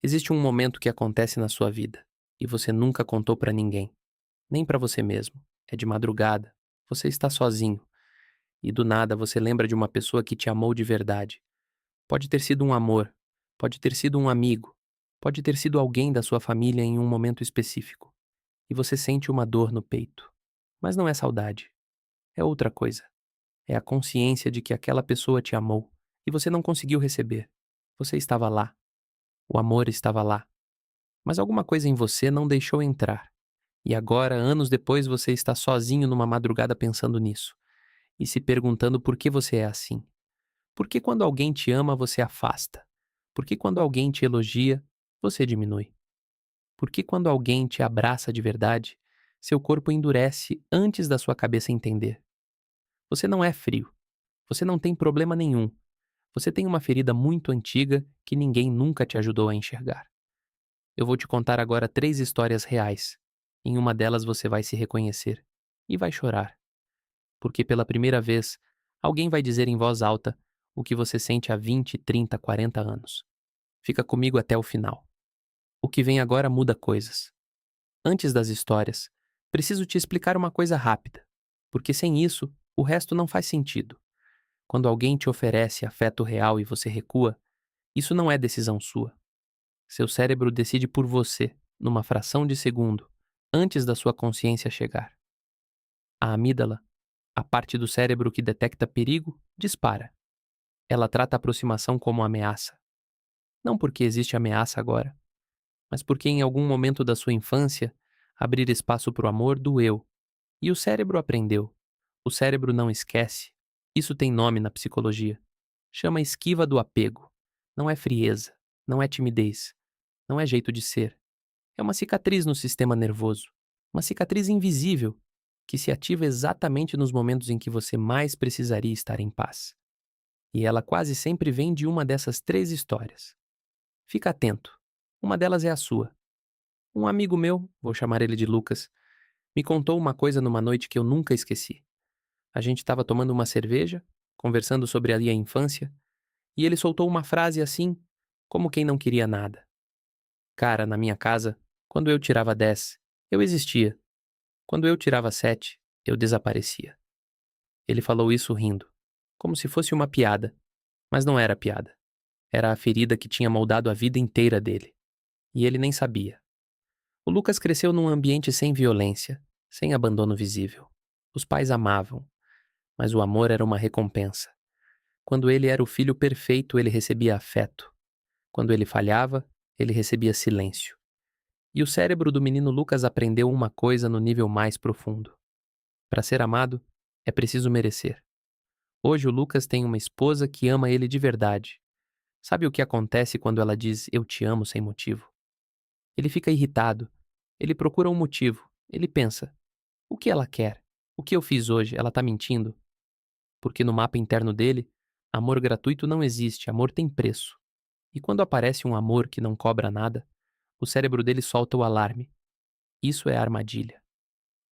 Existe um momento que acontece na sua vida e você nunca contou pra ninguém, nem pra você mesmo. É de madrugada, você está sozinho e do nada você lembra de uma pessoa que te amou de verdade. Pode ter sido um amor, pode ter sido um amigo, pode ter sido alguém da sua família em um momento específico. E você sente uma dor no peito. Mas não é saudade, é outra coisa. É a consciência de que aquela pessoa te amou e você não conseguiu receber. Você estava lá, o amor estava lá, mas alguma coisa em você não deixou entrar. E agora, anos depois, você está sozinho numa madrugada pensando nisso e se perguntando por que você é assim. Por que quando alguém te ama, você afasta? Por que quando alguém te elogia, você diminui? Por que quando alguém te abraça de verdade, seu corpo endurece antes da sua cabeça entender? Você não é frio. Você não tem problema nenhum. Você tem uma ferida muito antiga que ninguém nunca te ajudou a enxergar. Eu vou te contar agora 3 histórias reais. Em uma delas você vai se reconhecer e vai chorar, porque pela primeira vez alguém vai dizer em voz alta o que você sente há 20, 30, 40 anos. Fica comigo até o final. O que vem agora muda coisas. Antes das histórias, preciso te explicar uma coisa rápida, porque sem isso, o resto não faz sentido. Quando alguém te oferece afeto real e você recua, isso não é decisão sua. Seu cérebro decide por você, numa fração de segundo, antes da sua consciência chegar. A amígdala, a parte do cérebro que detecta perigo, dispara. Ela trata a aproximação como ameaça. Não porque existe ameaça agora, mas porque em algum momento da sua infância, abrir espaço para o amor doeu. E o cérebro aprendeu. O cérebro não esquece. Isso tem nome na psicologia. Chama esquiva do apego. Não é frieza, não é timidez, não é jeito de ser. É uma cicatriz no sistema nervoso. Uma cicatriz invisível que se ativa exatamente nos momentos em que você mais precisaria estar em paz. E ela quase sempre vem de uma dessas 3 histórias. Fica atento. Uma delas é a sua. Um amigo meu, vou chamar ele de Lucas, me contou uma coisa numa noite que eu nunca esqueci. A gente estava tomando uma cerveja, conversando sobre ali a infância, e ele soltou uma frase assim, como quem não queria nada. Cara, na minha casa, quando eu tirava 10, eu existia. Quando eu tirava 7, eu desaparecia. Ele falou isso rindo, como se fosse uma piada, mas não era piada. Era a ferida que tinha moldado a vida inteira dele. E ele nem sabia. O Lucas cresceu num ambiente sem violência, sem abandono visível. Os pais amavam, mas o amor era uma recompensa. Quando ele era o filho perfeito, ele recebia afeto. Quando ele falhava, ele recebia silêncio. E o cérebro do menino Lucas aprendeu uma coisa no nível mais profundo. Para ser amado, é preciso merecer. Hoje o Lucas tem uma esposa que ama ele de verdade. Sabe o que acontece quando ela diz eu te amo sem motivo? Ele fica irritado. Ele procura um motivo. Ele pensa: o que ela quer? O que eu fiz hoje? Ela tá mentindo? Porque no mapa interno dele, amor gratuito não existe, amor tem preço. E quando aparece um amor que não cobra nada, o cérebro dele solta o alarme. Isso é armadilha.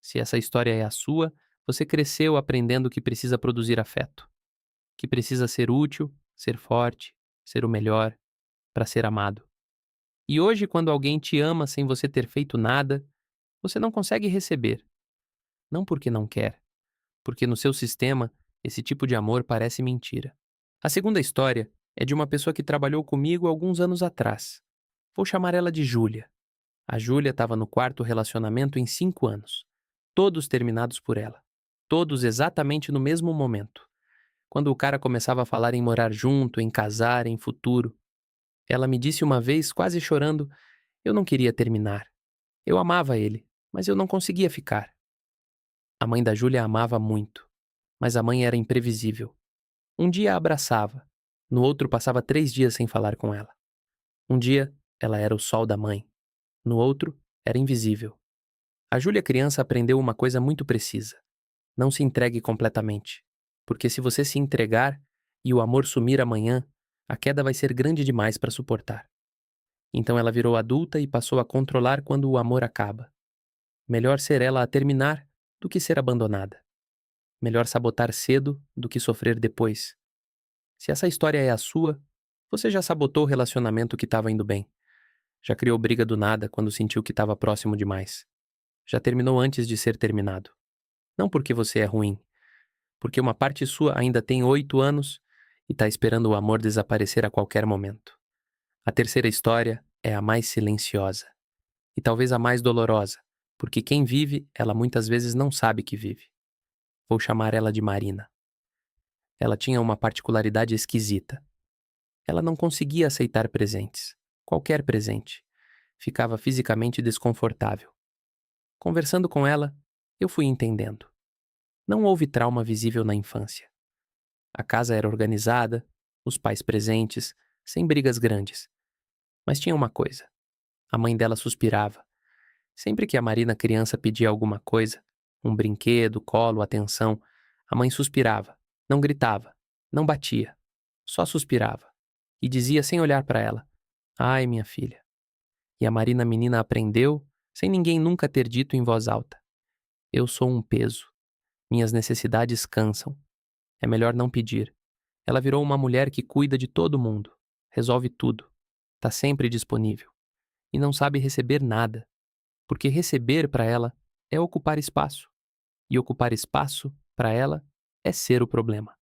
Se essa história é a sua, você cresceu aprendendo que precisa produzir afeto, que precisa ser útil, ser forte, ser o melhor, para ser amado. E hoje, quando alguém te ama sem você ter feito nada, você não consegue receber. Não porque não quer, porque no seu sistema, esse tipo de amor parece mentira. A segunda história é de uma pessoa que trabalhou comigo alguns anos atrás. Vou chamar ela de Júlia. A Júlia estava no quarto relacionamento em 5 anos. Todos terminados por ela. Todos exatamente no mesmo momento. Quando o cara começava a falar em morar junto, em casar, em futuro. Ela me disse uma vez, quase chorando, eu não queria terminar. Eu amava ele, mas eu não conseguia ficar. A mãe da Júlia a amava muito, mas a mãe era imprevisível. Um dia a abraçava, no outro passava 3 dias sem falar com ela. Um dia, ela era o sol da mãe, no outro, era invisível. A Júlia criança aprendeu uma coisa muito precisa. Não se entregue completamente, porque se você se entregar e o amor sumir amanhã, a queda vai ser grande demais para suportar. Então ela virou adulta e passou a controlar quando o amor acaba. Melhor ser ela a terminar do que ser abandonada. Melhor sabotar cedo do que sofrer depois. Se essa história é a sua, você já sabotou o relacionamento que estava indo bem. Já criou briga do nada quando sentiu que estava próximo demais. Já terminou antes de ser terminado. Não porque você é ruim, porque uma parte sua ainda tem 8 anos e está esperando o amor desaparecer a qualquer momento. A terceira história é a mais silenciosa e talvez a mais dolorosa, porque quem vive, ela muitas vezes não sabe que vive. Vou chamar ela de Marina. Ela tinha uma particularidade esquisita. Ela não conseguia aceitar presentes, qualquer presente. Ficava fisicamente desconfortável. Conversando com ela, eu fui entendendo. Não houve trauma visível na infância. A casa era organizada, os pais presentes, sem brigas grandes. Mas tinha uma coisa. A mãe dela suspirava. Sempre que a Marina criança pedia alguma coisa, um brinquedo, colo, atenção, a mãe suspirava. Não gritava, não batia, só suspirava. E dizia sem olhar para ela: "Ai, minha filha." E a Marina menina aprendeu, sem ninguém nunca ter dito em voz alta: "Eu sou um peso. Minhas necessidades cansam. É melhor não pedir." Ela virou uma mulher que cuida de todo mundo, resolve tudo, está sempre disponível. E não sabe receber nada, porque receber para ela é ocupar espaço. E ocupar espaço, para ela, é ser o problema.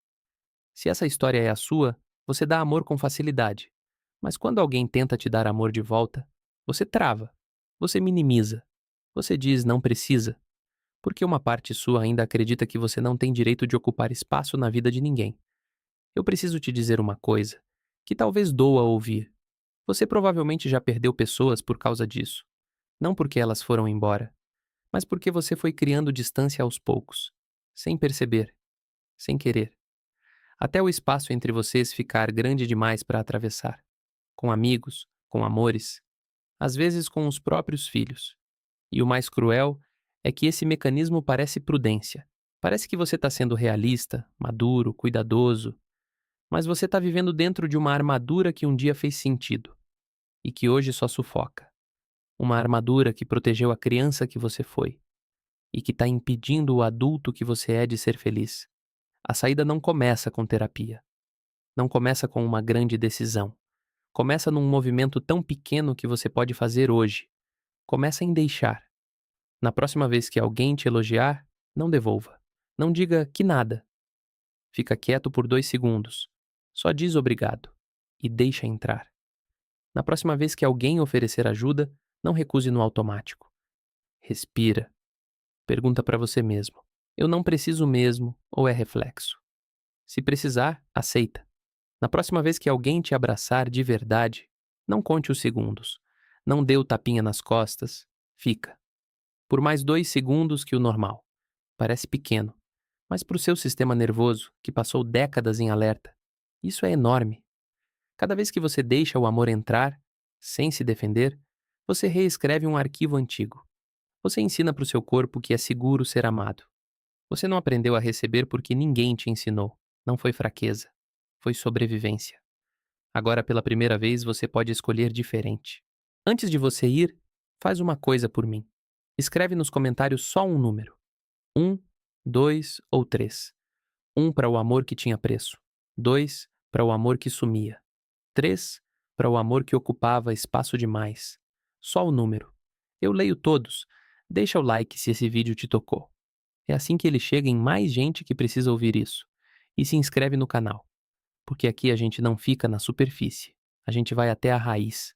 Se essa história é a sua, você dá amor com facilidade. Mas quando alguém tenta te dar amor de volta, você trava, você minimiza, você diz não precisa, porque uma parte sua ainda acredita que você não tem direito de ocupar espaço na vida de ninguém. Eu preciso te dizer uma coisa, que talvez doa ouvir. Você provavelmente já perdeu pessoas por causa disso. Não porque elas foram embora, mas porque você foi criando distância aos poucos, sem perceber, sem querer. Até o espaço entre vocês ficar grande demais para atravessar. Com amigos, com amores, às vezes com os próprios filhos. E o mais cruel é que esse mecanismo parece prudência. Parece que você está sendo realista, maduro, cuidadoso, mas você está vivendo dentro de uma armadura que um dia fez sentido e que hoje só sufoca. Uma armadura que protegeu a criança que você foi e que está impedindo o adulto que você é de ser feliz. A saída não começa com terapia. Não começa com uma grande decisão. Começa num movimento tão pequeno que você pode fazer hoje. Começa em deixar. Na próxima vez que alguém te elogiar, não devolva. Não diga que nada. Fica quieto por 2 segundos. Só diz obrigado e deixa entrar. Na próxima vez que alguém oferecer ajuda, não recuse no automático. Respira. Pergunta para você mesmo: eu não preciso mesmo ou é reflexo? Se precisar, aceita. Na próxima vez que alguém te abraçar de verdade, não conte os segundos. Não dê o tapinha nas costas. Fica. Por mais 2 segundos que o normal. Parece pequeno, mas para o seu sistema nervoso, que passou décadas em alerta, isso é enorme. Cada vez que você deixa o amor entrar, sem se defender, você reescreve um arquivo antigo. Você ensina para o seu corpo que é seguro ser amado. Você não aprendeu a receber porque ninguém te ensinou. Não foi fraqueza. Foi sobrevivência. Agora, pela primeira vez, você pode escolher diferente. Antes de você ir, faz uma coisa por mim. Escreve nos comentários só um número. 1, 2 ou 3. 1 para o amor que tinha preço. 2 para o amor que sumia. 3 para o amor que ocupava espaço demais. Só o número. Eu leio todos. Deixa o like se esse vídeo te tocou. É assim que ele chega em mais gente que precisa ouvir isso. E se inscreve no canal. Porque aqui a gente não fica na superfície. A gente vai até a raiz.